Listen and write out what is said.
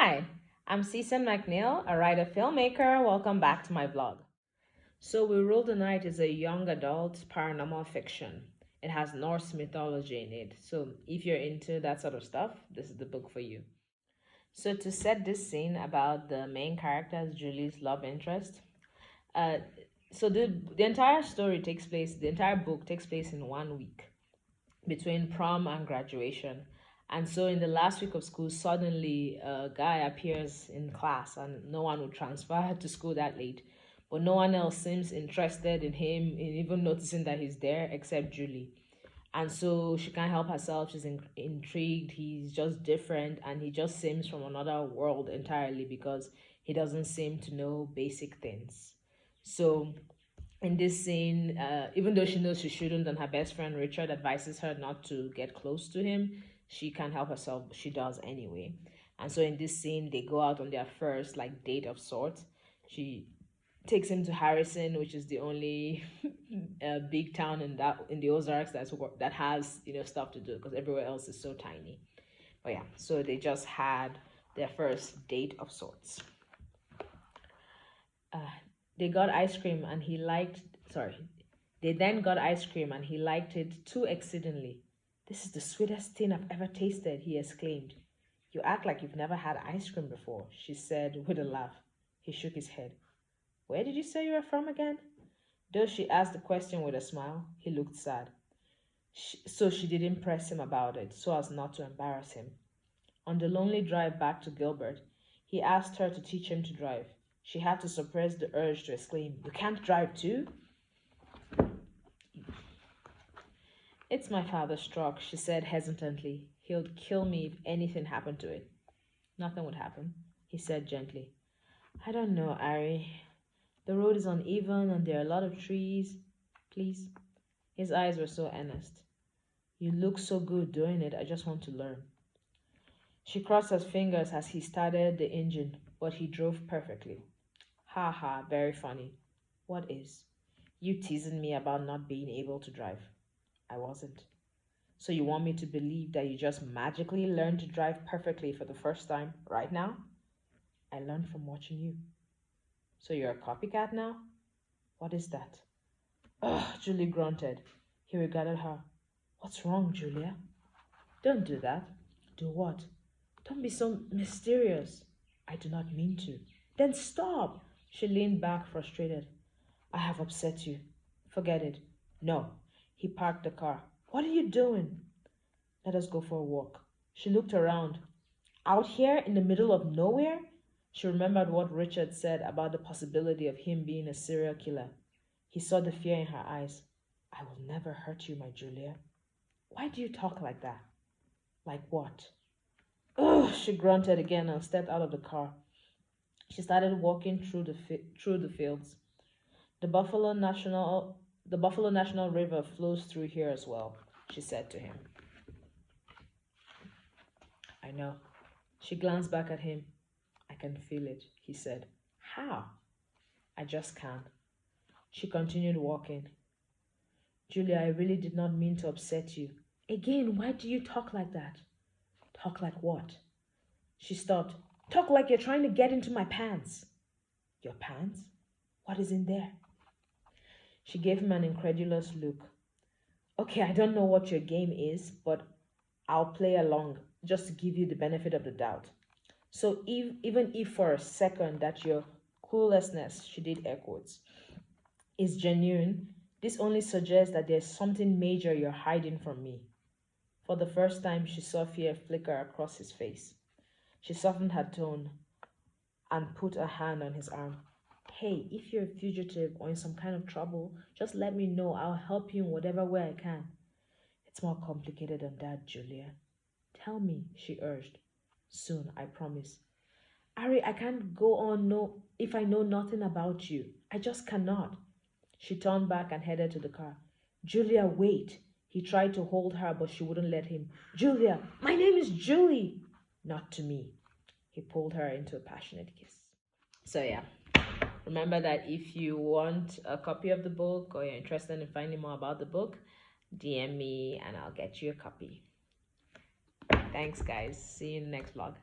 Hi, I'm Cecil McNeil, a writer filmmaker. Welcome back to my vlog. So, We Rule the Night is a young adult paranormal fiction. It has Norse mythology in it. So, if you're into that sort of stuff, this is the book for you. So, to set this scene about the main character, Julie's love interest, uh, the entire story takes place, the entire book takes place in 1 week between prom and graduation. And so in the last week of school, suddenly a guy appears in class and no one would transfer to school that late. But no one else seems interested in him, in even noticing that he's there, except Julie. And so she can't help herself. She's intrigued. He's just different and he just seems from another world entirely because he doesn't seem to know basic things. So in this scene, even though she knows she shouldn't, and her best friend Richard advises her not to get close to him, she can't help herself. She does anyway. And so in this scene, they go out on their first like date of sorts. She takes him to Harrison, which is the only big town in the Ozarks that has stuff to do because everywhere else is so tiny. But yeah, so they just had their first date of sorts. They got ice cream and he liked, sorry, they then got ice cream and he liked it too exceedingly. This is the sweetest thing I've ever tasted, he exclaimed. You act like you've never had ice cream before, she said with a laugh. He shook his head. Where did you say you were from again? Though she asked the question with a smile, he looked sad. So she didn't press him about it so as not to embarrass him. On the lonely drive back to Gilbert, he asked her to teach him to drive. She had to suppress the urge to exclaim, You can't drive too? It's my father's truck, she said hesitantly. He'll kill me if anything happened to it. Nothing would happen, he said gently. I don't know, Ari. The road is uneven and there are a lot of trees. Please. His eyes were so earnest. You look so good doing it. I just want to learn. She crossed her fingers as he started the engine, but he drove perfectly. Ha ha, very funny. What is? You teasing me about not being able to drive. I wasn't. So you want me to believe that you just magically learned to drive perfectly for the first time right now? I learned from watching you. So you're a copycat now? What is that? Ugh, Julie grunted. He regarded her. What's wrong, Julia? Don't do that. Do what? Don't be so mysterious. I do not mean to. Then stop. She leaned back, frustrated. I have upset you. Forget it. No. He parked the car. What are you doing? Let us go for a walk. She looked around. Out here in the middle of nowhere? She remembered what Richard said about the possibility of him being a serial killer. He saw the fear in her eyes. I will never hurt you, my Julia. Why do you talk like that? Like what? Ugh, she grunted again and stepped out of the car. She started walking through the fields. The Buffalo National River flows through here as well, she said to him. I know. She glanced back at him. I can feel it, he said. How? I just can't. She continued walking. Julia, I really did not mean to upset you. Again, why do you talk like that? Talk like what? She stopped. Talk like you're trying to get into my pants. Your pants? What is in there? She gave him an incredulous look. Okay, I don't know what your game is, but I'll play along just to give you the benefit of the doubt. So even if for a second that your cluelessness, she did air quotes, is genuine, this only suggests that there's something major you're hiding from me. For the first time, she saw fear flicker across his face. She softened her tone and put a hand on his arm. Hey, if you're a fugitive or in some kind of trouble, just let me know. I'll help you in whatever way I can. It's more complicated than that, Julia. Tell me, she urged. Soon, I promise. Ari, I can't go on if I know nothing about you. I just cannot. She turned back and headed to the car. Julia, wait. He tried to hold her, but she wouldn't let him. Julia, my name is Julie. Not to me. He pulled her into a passionate kiss. So yeah, remember that if you want a copy of the book or you're interested in finding more about the book, DM me and I'll get you a copy. Thanks, guys. See you in the next vlog.